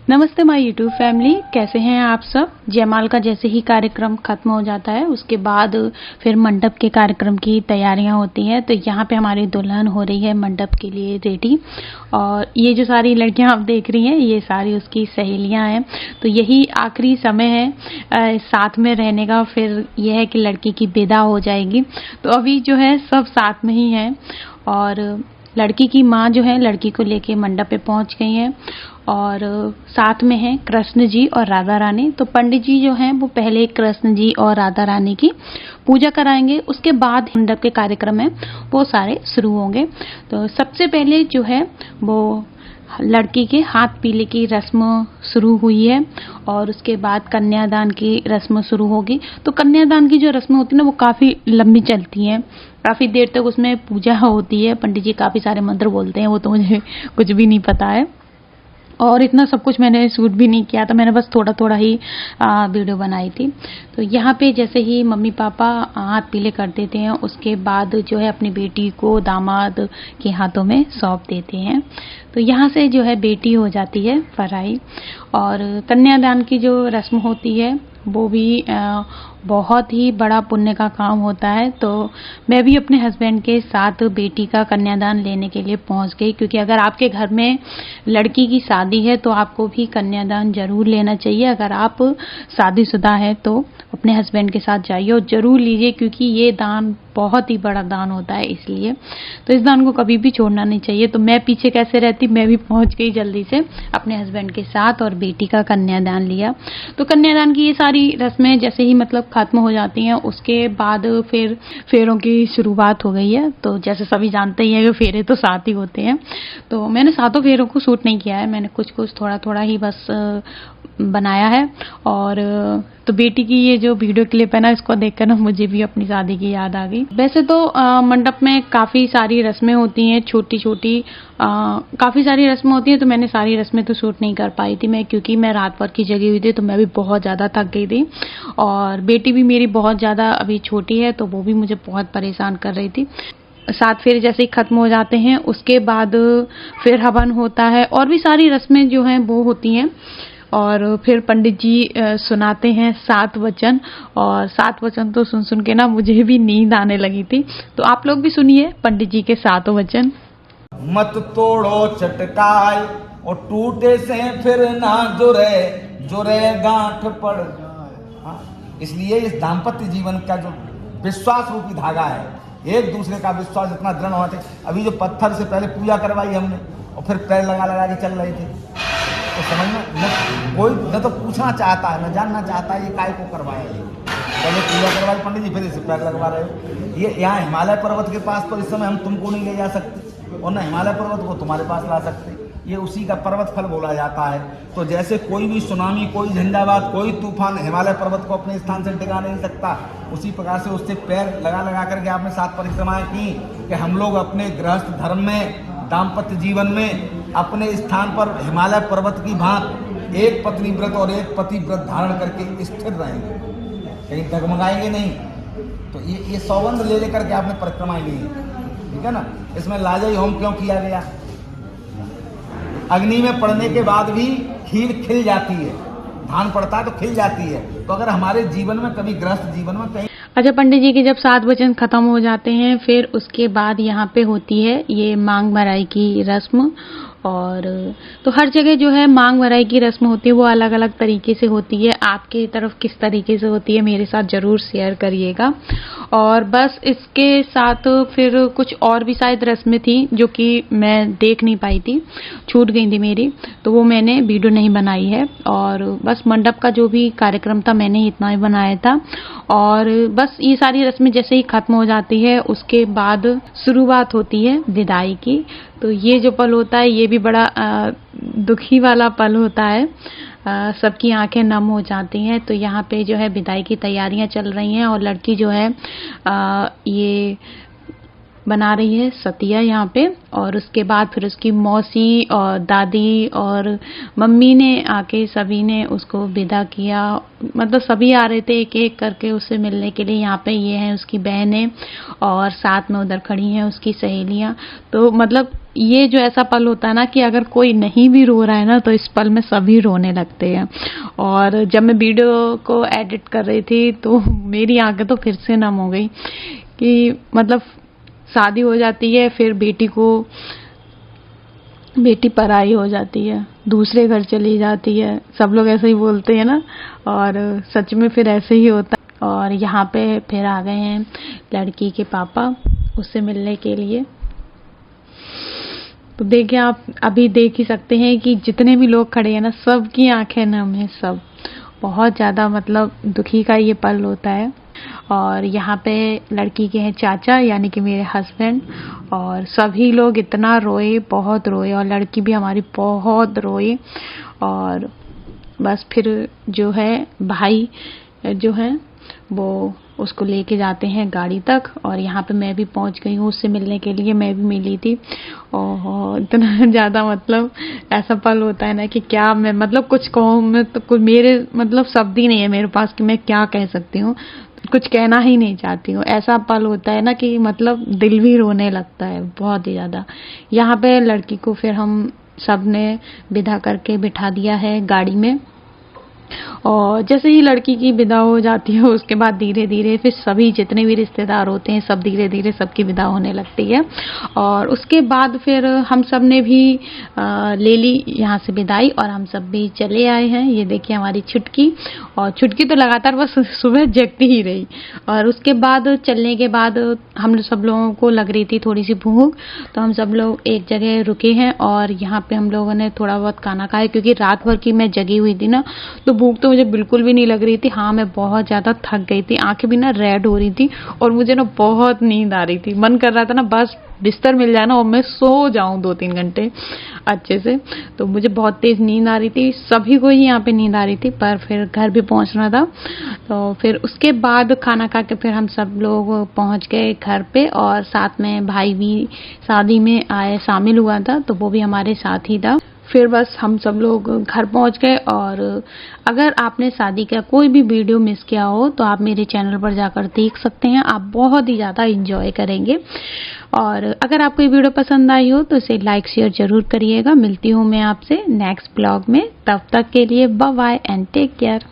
नमस्ते my YouTube family, कैसे हैं आप सब। जयमाल का जैसे ही कार्यक्रम खत्म हो जाता है उसके बाद फिर मंडप के कार्यक्रम की तैयारियां होती हैं। तो यहाँ पे हमारी दुल्हन हो रही है मंडप के लिए रेडी। और ये जो सारी लड़कियां आप देख रही हैं ये सारी उसकी सहेलियां हैं। तो यही आखिरी समय है साथ में रहने का। फिर यह है कि लड़की की विदा हो जाएगी। तो अभी जो है सब साथ में ही हैं। और लड़की की माँ जो है लड़की को लेके मंडप पे पहुंच गई हैं। और साथ में हैं कृष्ण जी और राधा रानी। तो पंडित जी जो हैं वो पहले कृष्ण जी और राधा रानी की पूजा कराएंगे, उसके बाद मंडप के कार्यक्रम है वो सारे शुरू होंगे। तो सबसे पहले जो है वो लड़की के हाथ पीले की रस्म शुरू हुई है और उसके बाद कन्यादान की रस्म शुरू होगी। तो कन्यादान की जो रस्म होती है ना वो काफ़ी लंबी चलती है, काफ़ी देर तक उसमें पूजा होती है। पंडित जी काफ़ी सारे मंत्र बोलते हैं, वो तो मुझे कुछ भी नहीं पता है और इतना सब कुछ मैंने शूट भी नहीं किया था, मैंने बस थोड़ा थोड़ा ही वीडियो बनाई थी। तो यहाँ पे जैसे ही मम्मी पापा हाथ पीले कर देते हैं उसके बाद जो है अपनी बेटी को दामाद के हाथों में सौंप देते हैं। तो यहाँ से जो है बेटी हो जाती है फराई। और कन्यादान की जो रस्म होती है वो भी बहुत ही बड़ा पुण्य का काम होता है। तो मैं भी अपने हस्बैंड के साथ बेटी का कन्यादान लेने के लिए पहुंच गई, क्योंकि अगर आपके घर में लड़की की शादी है तो आपको भी कन्यादान जरूर लेना चाहिए। अगर आप शादीशुदा है तो अपने हस्बैंड के साथ जाइए और जरूर लीजिए, क्योंकि ये दान बहुत ही बड़ा दान होता है। इसलिए तो इस दान को कभी भी छोड़ना नहीं चाहिए। तो मैं पीछे कैसे रहती, मैं भी पहुंच गई जल्दी से अपने हस्बैंड के साथ और बेटी का कन्यादान लिया। तो कन्यादान की ये सारी रस्में जैसे ही मतलब खत्म हो जाती हैं उसके बाद फिर फेरों की शुरुआत हो गई है। तो जैसे सभी जानते ही हैं कि फेरे तो 7 ही होते हैं। तो मैंने 7 फेरों को शूट नहीं किया है, मैंने कुछ कुछ थोड़ा थोड़ा ही बस बनाया है। और तो बेटी की ये जो वीडियो क्लिप है ना, इसको देखकर ना मुझे भी अपनी शादी की याद आ गई। वैसे तो मंडप में काफ़ी सारी रस्में होती हैं, छोटी छोटी काफ़ी सारी रस्में होती हैं। तो मैंने सारी रस्में तो शूट नहीं कर पाई थी मैं, क्योंकि मैं रात भर की जगी हुई थी, तो मैं भी बहुत ज़्यादा थक गई थी। और बेटी भी मेरी बहुत ज़्यादा अभी छोटी है तो वो भी मुझे बहुत परेशान कर रही थी। 7 फेरे जैसे ही खत्म हो जाते हैं उसके बाद फिर हवन होता है और भी सारी रस्में जो हैं वो होती हैं। और फिर पंडित जी सुनाते हैं 7 वचन। और 7 वचन तो सुन सुन के ना मुझे भी नींद आने लगी थी। तो आप लोग भी सुनिए पंडित जी के 7 वचन। मत तोड़ो चटकाय और टूटे से फिर ना जुड़े, जुड़े गांठ पड़ जाए। इसलिए इस दाम्पत्य जीवन का जो विश्वास रूपी धागा है, एक दूसरे का विश्वास इतना दृढ़ होना चाहिए। अभी जो पत्थर से पहले पूजा करवाई हमने और फिर पैर लगा लगा के चल रहे थे, तो समझ में कोई न तो पूछना चाहता है न जानना चाहता है ये काय को करवाया। पहले पूजा करवाई पंडित जी, फिर इसे पैर लगवा रहे हो। ये यहाँ हिमालय पर्वत के पास तो इस समय हम तुमको नहीं ले जा सकते और न हिमालय पर्वत को तुम्हारे पास ला सकते, ये उसी का पर्वत फल बोला जाता है। तो जैसे कोई भी सुनामी, कोई झंझावात, कोई तूफान हिमालय पर्वत को अपने स्थान से टिका नहीं सकता, उसी प्रकार से उससे पैर लगा लगा करके आपने 7 परिक्रमाएं की कि हम लोग अपने गृहस्थ धर्म में, दाम्पत्य जीवन में अपने स्थान पर हिमालय पर्वत की भांति एक पत्नी व्रत और एक पति व्रत धारण करके स्थिर रहेंगे, कहीं डगमगाएंगे नहीं। तो ये सौगंध ले लेकर के आपने परिक्रमाएं ली, ठीक है ना। इसमें लाजई होम क्यों किया गया? अग्नि में पड़ने के बाद भी खीर खिल जाती है, धान पड़ता है तो खिल जाती है। तो अगर हमारे जीवन में कभी गृहस्थ जीवन में कहीं अच्छा, पंडित जी के जब 7 वचन खत्म हो जाते हैं फिर उसके बाद यहाँ पे होती है ये मांग भराई की रस्म। और तो हर जगह जो है मांग भराई की रस्म होती है वो अलग अलग तरीके से होती है। आपके तरफ किस तरीके से होती है मेरे साथ जरूर शेयर करिएगा। और बस इसके साथ फिर कुछ और भी शायद रस्में थी जो कि मैं देख नहीं पाई थी, छूट गई थी मेरी, तो वो मैंने वीडियो नहीं बनाई है। और बस मंडप का जो भी कार्यक्रम था मैंने इतना ही बनाया था। और बस ये सारी रस्में जैसे ही खत्म हो जाती है उसके बाद शुरुआत होती है विदाई की। तो ये जो पल होता है ये भी बड़ा दुखी वाला पल होता है, सबकी आंखें नम हो जाती हैं। तो यहाँ पे जो है विदाई की तैयारियां चल रही हैं और लड़की जो है ये बना रही है सतिया यहाँ पे। और उसके बाद फिर उसकी मौसी और दादी और मम्मी ने आके सभी ने उसको विदा किया। मतलब सभी आ रहे थे एक एक करके उससे मिलने के लिए। यहाँ पे ये है उसकी बहनें और साथ में उधर खड़ी हैं उसकी सहेलियां। तो मतलब ये जो ऐसा पल होता है ना कि अगर कोई नहीं भी रो रहा है ना तो इस पल में सभी रोने लगते हैं। और जब मैं वीडियो को एडिट कर रही थी तो मेरी आंखें तो फिर से नम हो गई कि मतलब शादी हो जाती है, फिर बेटी पराई हो जाती है, दूसरे घर चली जाती है, सब लोग ऐसे ही बोलते हैं ना, और सच में फिर ऐसे ही होता है। और यहाँ पे फिर आ गए हैं लड़की के पापा उससे मिलने के लिए। तो देखिए आप अभी देख ही सकते हैं कि जितने भी लोग खड़े हैं ना सबकी आंखें नम है, सब बहुत ज़्यादा मतलब दुखी का ये पल होता है। और यहाँ पे लड़की के हैं चाचा यानी कि मेरे हस्बैंड, और सभी लोग इतना रोए, बहुत रोए, और लड़की भी हमारी बहुत रोई। और बस फिर जो है भाई जो है वो उसको लेके जाते हैं गाड़ी तक। और यहाँ पे मैं भी पहुंच गई हूँ उससे मिलने के लिए, मैं भी मिली थी। और इतना ज़्यादा मतलब ऐसा पल होता है ना कि क्या मैं मतलब कुछ कहूँ, मैं तो कुछ मेरे मतलब शब्द ही नहीं है मेरे पास कि मैं क्या कह सकती हूँ, कुछ कहना ही नहीं चाहती हूँ। ऐसा पल होता है ना कि मतलब दिल भी रोने लगता है बहुत ही ज़्यादा। यहाँ पे लड़की को फिर हम सब ने विदा करके बिठा दिया है गाड़ी में। और जैसे ही लड़की की विदा हो जाती है उसके बाद धीरे धीरे फिर सभी जितने भी रिश्तेदार होते हैं सब धीरे धीरे सबकी विदा होने लगती है। और उसके बाद फिर हम सब ने भी ले ली यहाँ से विदाई और हम सब भी चले आए हैं। ये देखिए हमारी छुटकी, और छुटकी तो लगातार बस सुबह जगती ही रही। और उसके बाद चलने के बाद हम सब लोगों को लग रही थी थोड़ी सी भूख, तो हम सब लोग एक जगह रुके हैं और यहाँ पे हम लोगों ने थोड़ा बहुत खाना खाया, क्योंकि रात भर की मैं जगी हुई थी ना, तो भूख तो मुझे बिल्कुल भी नहीं लग रही थी। हाँ मैं बहुत ज़्यादा थक गई थी, आंखें भी ना रेड हो रही थी और मुझे ना बहुत नींद आ रही थी। मन कर रहा था ना बस बिस्तर मिल जाए ना और मैं सो जाऊं 2-3 घंटे अच्छे से। तो मुझे बहुत तेज नींद आ रही थी, सभी को ही यहाँ पे नींद आ रही थी, पर फिर घर भी पहुंचना था। तो फिर उसके बाद खाना खा के फिर हम सब लोग पहुंच गए घर पे, और साथ में भाई भी शादी में आए शामिल हुआ था, तो वो भी हमारे साथ ही था। फिर बस हम सब लोग घर पहुंच गए। और अगर आपने शादी का कोई भी वीडियो मिस किया हो तो आप मेरे चैनल पर जाकर देख सकते हैं, आप बहुत ही ज़्यादा एंजॉय करेंगे। और अगर आपको ये वीडियो पसंद आई हो तो इसे लाइक शेयर जरूर करिएगा। मिलती हूँ मैं आपसे नेक्स्ट ब्लॉग में, तब तक के लिए bye bye and take care.